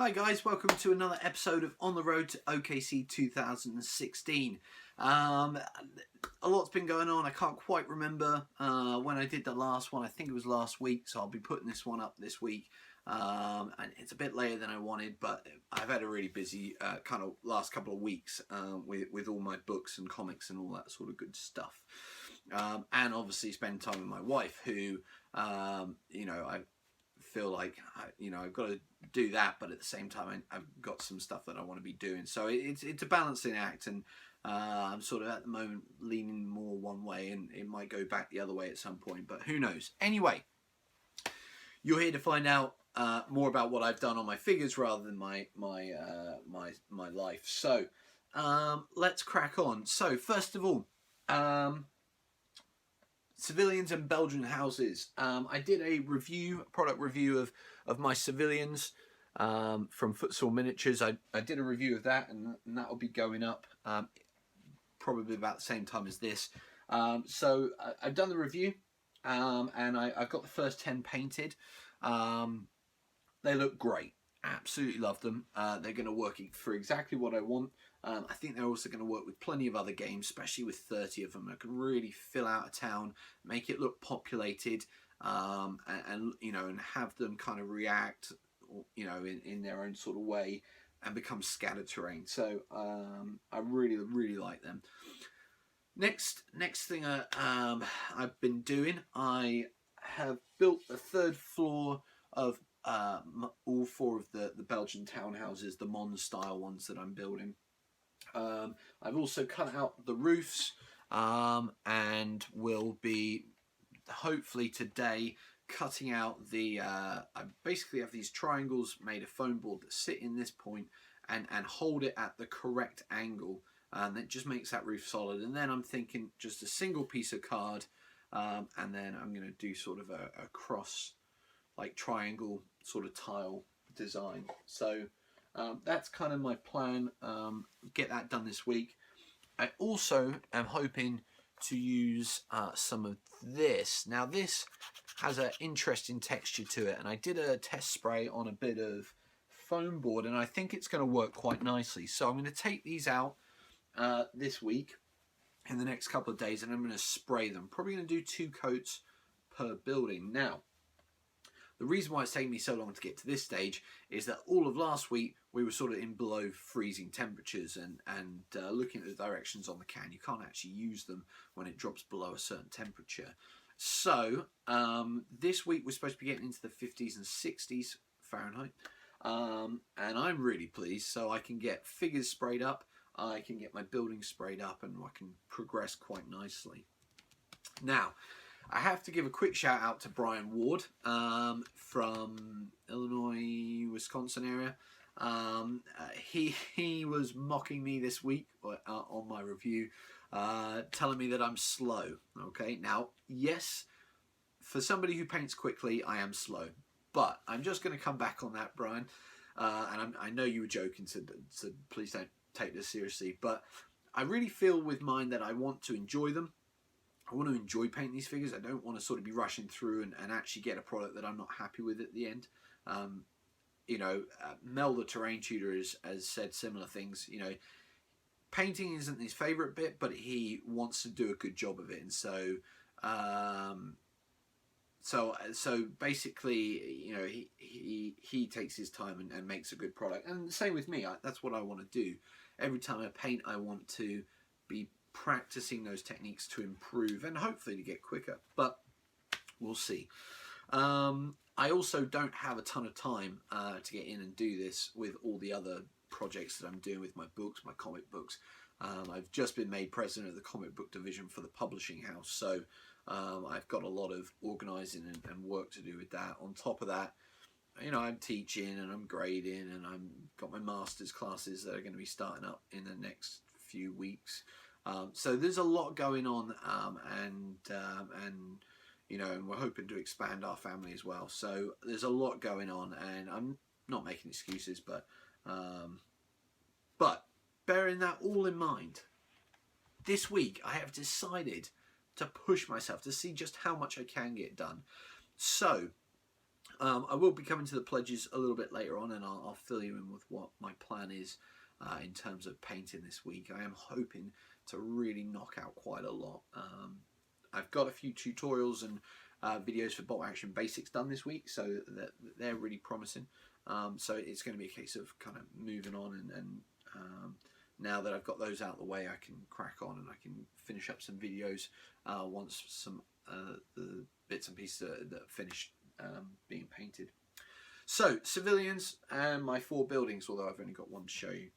Hi guys, welcome to another episode of On the Road to OKC 2016. A lot's been going on. I can't quite remember when I did the last one. I think it was last week, so I'll be putting this one up this week. And it's a bit later than I wanted, but I've had a really busy kind of last couple of weeks with all my books and comics and all that sort of good stuff. And obviously spend time with my wife, who, I feel like I've got to do that, but at the same time I've got some stuff that I want to be doing, so it's a balancing act, and I'm sort of at the moment leaning more one way, and it might go back the other way at some point, but who knows. Anyway, you're here to find out more about what I've done on my figures rather than my life. So let's crack on. So first of all, civilians and Belgian houses. I did a product review of my civilians from Futsal Miniatures. I did a review of that, and that will be going up probably about the same time as this. So I've done the review, and I've got the first 10 painted. They look great. Absolutely love them. They're going to work for exactly what I want. I think they're also going to work with plenty of other games, especially with 30 of them. I can really fill out a town, make it look populated, and have them kind of react, in their own sort of way and become scattered terrain. So I really like them. Next thing I've been doing, I have built a third floor of all four of the Belgian townhouses, the Mons style ones that I'm building. I've also cut out the roofs, and will be hopefully today cutting out the I basically have these triangles made of foam board that sit in this point and hold it at the correct angle, and that just makes that roof solid. And then I'm thinking just a single piece of card, and then I'm going to do sort of a cross, like triangle sort of tile design. So that's kind of my plan. Get that done this week. I also am hoping to use some of this. Now this has an interesting texture to it, and I did a test spray on a bit of foam board, and I think it's going to work quite nicely. So I'm going to take these out this week in the next couple of days, and I'm going to spray them. Probably going to do 2 coats per building. Now, the reason why it's taken me so long to get to this stage is that all of last week we were sort of in below freezing temperatures, and looking at the directions on the can, you can't actually use them when it drops below a certain temperature. So this week we're supposed to be getting into the 50s and 60s Fahrenheit, and I'm really pleased. So I can get figures sprayed up, I can get my building sprayed up, and I can progress quite nicely. Now, I have to give a quick shout out to Brian Ward from Illinois, Wisconsin area. He was mocking me this week on my review, telling me that I'm slow. Okay, now yes, for somebody who paints quickly, I am slow, but I'm just going to come back on that, Brian. And I know you were joking, so please don't take this seriously. But I really feel with mine that I want to enjoy them. I want to enjoy painting these figures. I don't want to sort of be rushing through and actually get a product that I'm not happy with at the end. Mel the Terrain Tutor has said similar things. Painting isn't his favourite bit, but he wants to do a good job of it. And so basically, he takes his time and makes a good product. And the same with me. That's what I want to do. Every time I paint, I want to be practicing those techniques to improve and hopefully to get quicker, but we'll see. I also don't have a ton of time to get in and do this with all the other projects that I'm doing with my books, my comic books. I've just been made president of the comic book division for the publishing house, so I've got a lot of organising and work to do with that. On top of that, I'm teaching and I'm grading, and I've got my master's classes that are going to be starting up in the next few weeks. So there's a lot going on, and we're hoping to expand our family as well. So there's a lot going on, and I'm not making excuses, but bearing that all in mind, this week I have decided to push myself to see just how much I can get done. So I will be coming to the pledges a little bit later on, and I'll fill you in with what my plan is in terms of painting this week. I am hoping to really knock out quite a lot. I've got a few tutorials and videos for Bolt Action Basics done this week, so they're really promising. So it's going to be a case of kind of moving on, and now that I've got those out of the way, I can crack on and I can finish up some videos once some the bits and pieces that are finished being painted. So, civilians and my 4 buildings, although I've only got one to show you.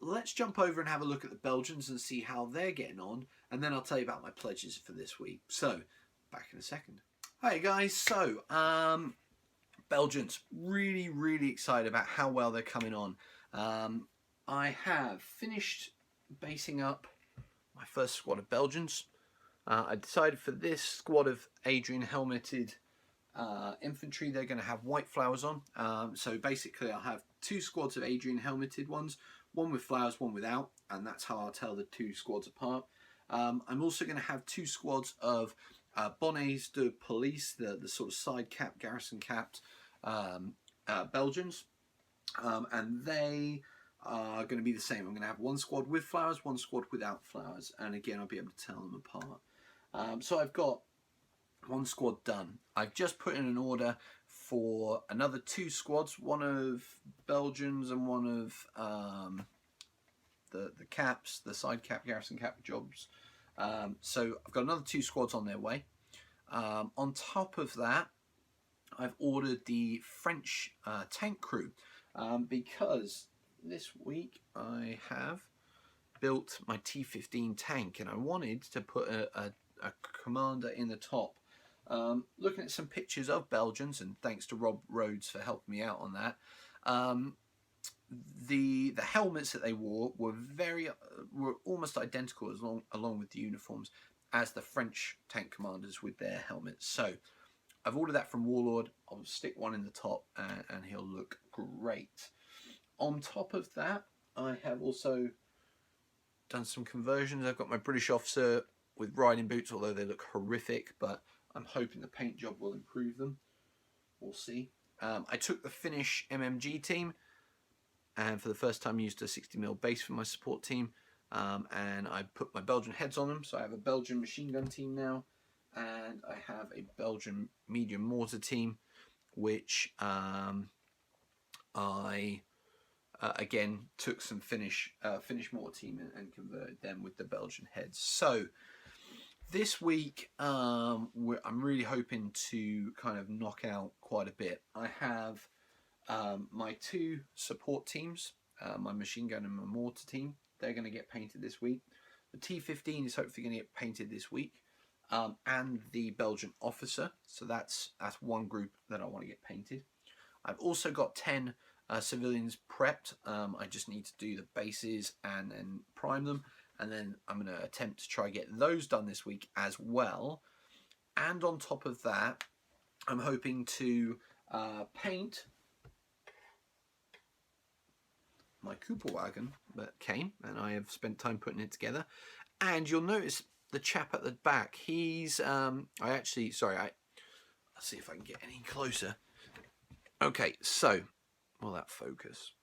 Let's jump over and have a look at the Belgians and see how they're getting on, and then I'll tell you about my pledges for this week. So, back in a second. Hi guys, so Belgians, really excited about how well they're coming on. I have finished basing up my first squad of Belgians. I decided for this squad of Adrian helmeted infantry, they're going to have white flowers on. So basically I'll have 2 squads of Adrian helmeted ones, one with flowers, one without, and that's how I'll tell the 2 squads apart. I'm also going to have 2 squads of Bonnets de Police, the sort of side cap, garrison capped Belgians, and they are going to be the same. I'm going to have 1 squad with flowers, 1 squad without flowers, and again I'll be able to tell them apart. So I've got 1 squad done. I've just put in an order for another 2 squads, one of Belgians and one of the caps, the side cap, garrison cap jobs. So I've got another 2 squads on their way. On top of that, I've ordered the French tank crew because this week I have built my T-15 tank, and I wanted to put a commander in the top. Looking at some pictures of Belgians, and thanks to Rob Rhodes for helping me out on that, the helmets that they wore were almost identical along with the uniforms as the French tank commanders with their helmets. So I've ordered that from Warlord. I'll stick one in the top and he'll look great. On top of that, I have also done some conversions. I've got my British officer with riding boots, although they look horrific, but I'm hoping the paint job will improve them. We'll see. I took the Finnish MMG team and for the first time used a 60mm base for my support team, and I put my Belgian heads on them. So I have a Belgian machine gun team now, and I have a Belgian medium mortar team, which I again took some Finnish mortar team and converted them with the Belgian heads. So this week I'm really hoping to kind of knock out quite a bit. I have my 2 support teams, my machine gun and my mortar team. They're going to get painted this week. The T-15 is hopefully going to get painted this week, and the Belgian officer. So that's 1 group that I want to get painted. I've also got 10 civilians prepped. I just need to do the bases and then prime them, and then I'm going to attempt to try get those done this week as well. And on top of that, I'm hoping to paint my Cooper wagon that came, and I have spent time putting it together. And you'll notice the chap at the back, he's I'll see if I can get any closer. Okay, so will that focus?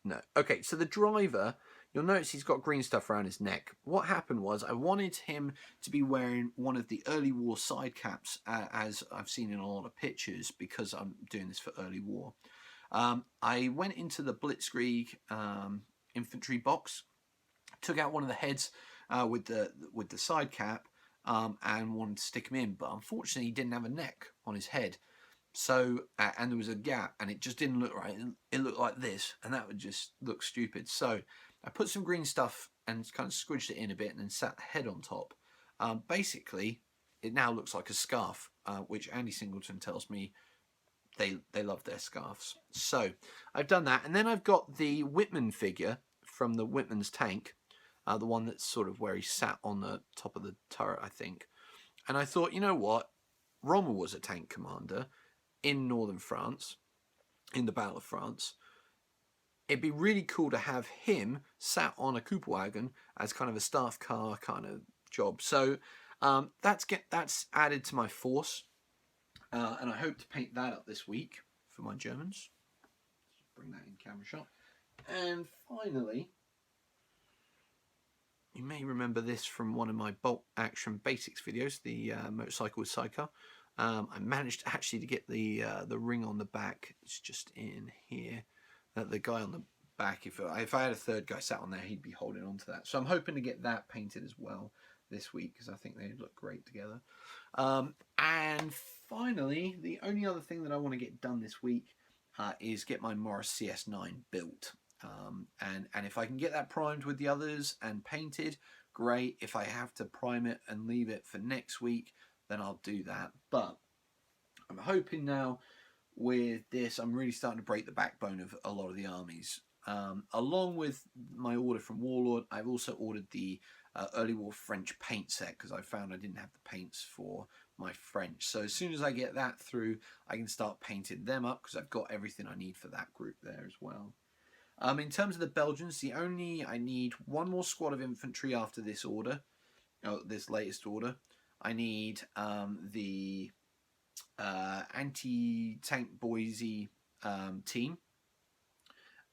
No. Okay, so the driver, you'll notice he's got green stuff around his neck. What happened was I wanted him to be wearing one of the early war side caps, as I've seen in a lot of pictures, because I'm doing this for early war. I went into the Blitzkrieg infantry box, took out one of the heads with the side cap, and wanted to stick him in, but unfortunately he didn't have a neck on his head. So and there was a gap, and it just didn't look right. It looked like this, and that would just look stupid. So I put some green stuff and kind of squidged it in a bit, and then sat the head on top. Basically, it now looks like a scarf, which Andy Singleton tells me they love their scarves. So I've done that, and then I've got the Whitman figure from the Whitman's tank, the one that's sort of where he sat on the top of the turret, I think. And I thought, you know what, Rommel was a tank commander in northern France, in the Battle of France. It'd be really cool to have him sat on a Cooper wagon as kind of a staff car kind of job. So that's added to my force. And I hope to paint that up this week for my Germans. Bring that in camera shot. And finally, you may remember this from one of my Bolt Action Basics videos, the motorcycle with sidecar. I managed actually to get the ring on the back. It's just in here. The guy on the back, if I had a third guy sat on there, he'd be holding on to that. So I'm hoping to get that painted as well this week, because I think they look great together. And finally, the only other thing that I want to get done this week is get my Morris CS9 built. And if I can get that primed with the others and painted, great. If I have to prime it and leave it for next week, then I'll do that. But I'm hoping now with this, I'm really starting to break the backbone of a lot of the armies. Along with my order from Warlord, I've also ordered the early war French paint set, because I found I didn't have the paints for my French. So as soon as I get that through, I can start painting them up, because I've got everything I need for that group there as well. In terms of the Belgians, I need one more squad of infantry after this order, this latest order. I need the anti-tank Boise team,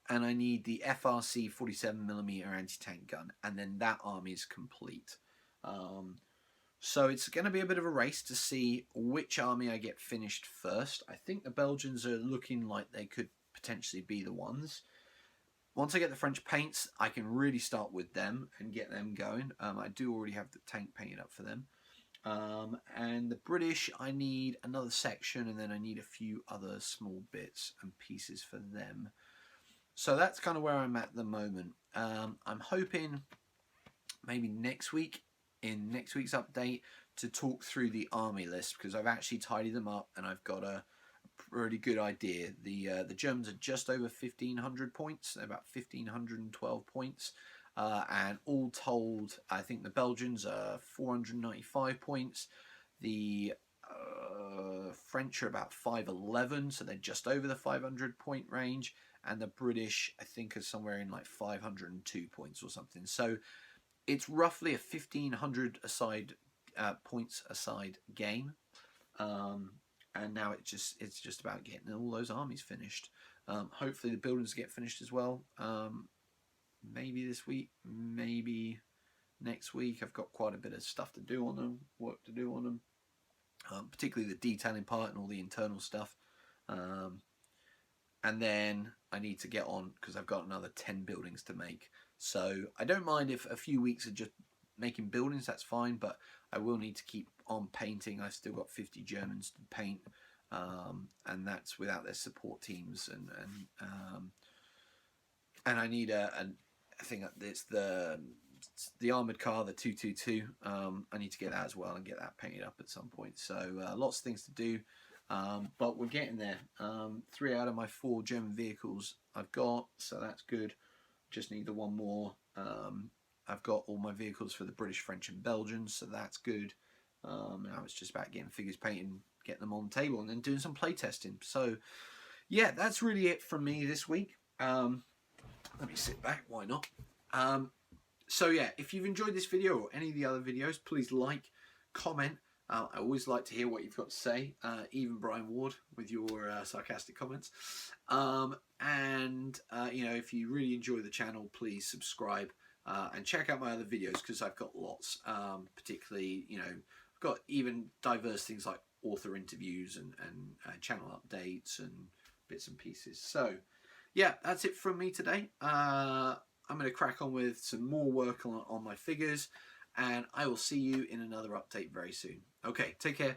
and I need the FRC 47mm anti-tank gun, and then that army is complete. So it's going to be a bit of a race to see which army I get finished first. I think the Belgians are looking like they could potentially be the ones. Once I get the French paints, I can really start with them and get them going. I do already have the tank painted up for them. And the British, I need another section, and then I need a few other small bits and pieces for them. So that's kind of where I'm at the moment. I'm hoping maybe next week, in next week's update, to talk through the army list, because I've actually tidied them up and I've got a pretty good idea. The Germans are just over 1,500 points. They're about 1,512 points. And all told, I think the Belgians are 495 points. The French are about 511, so they're just over the 500 point range. And the British, I think, are somewhere in like 502 points or something. So it's roughly a 1,500 points aside game. And now it's just about getting all those armies finished. Hopefully the buildings get finished as well. Maybe this week, maybe next week. I've got quite a bit of stuff to do on them, work to do on them, particularly the detailing part and all the internal stuff. And then I need to get on, because I've got another 10 buildings to make. So I don't mind if a few weeks are just making buildings, that's fine, but I will need to keep on painting. I've still got 50 Germans to paint, and that's without their support teams. And I need I think it's the armoured car, the 222. I need to get that as well and get that painted up at some point. So lots of things to do, but we're getting there. 3 out of my 4 German vehicles I've got, so that's good. Just need the one more. I've got all my vehicles for the British, French and Belgians, so that's good. Now it's just about getting figures painted, getting them on the table, and then doing some play testing. So yeah, that's really it from me this week. Let me sit back, why not? So yeah, if you've enjoyed this video or any of the other videos, please like, comment. I always like to hear what you've got to say, even Brian Ward with your sarcastic comments. You know, if you really enjoy the channel, please subscribe and check out my other videos, because I've got lots, particularly, you know, I've got even diverse things like author interviews and channel updates and bits and pieces. So yeah, that's it from me today. I'm going to crack on with some more work on my figures, and I will see you in another update very soon. Okay, take care.